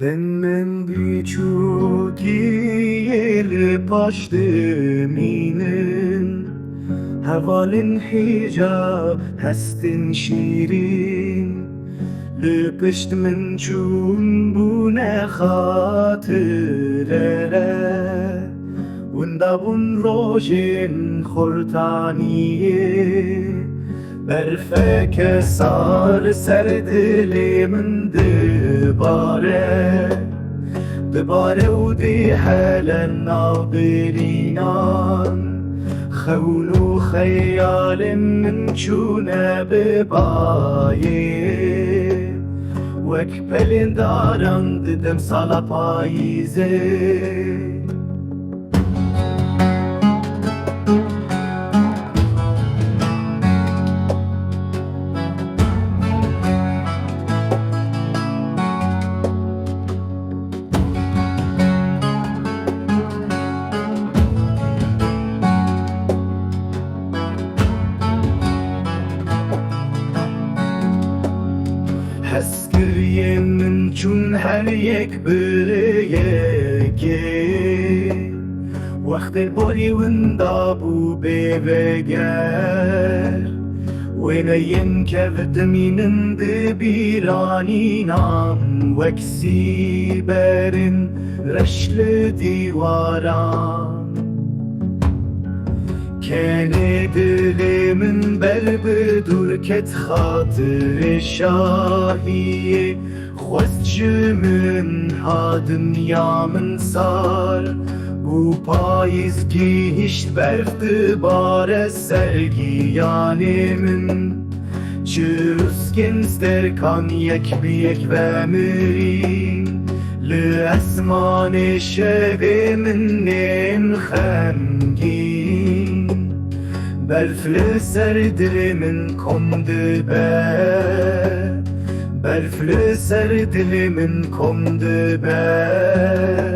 من büyücü paşteminin Hevalin hicab hestin şirin Lüpüşt min çun bu ne hatırere Unda bun rojin khurtaniye Berfeke sar ser dilimin دباره و دی حالا ناظرینان خول و خیال من چونه ببایه وک پلین دارم دیدم سال پاییزه Heskiriye min çun her yek biriyeke Vakti bori winda bu beveger Weyneyin kevdiminin de biraninam Veksi berin reşli divaran Kene dilimin berbedur ket hatır şahiye Xwestçimin ha dünyamın sar Bu payiz gihişt berfti bare sergiyanimin Çürüskin sterkan yek biyek ve mirin Li esmani şevimin nin xemgin Berfli serdilimin komdu be Berfli serdilimin komdu be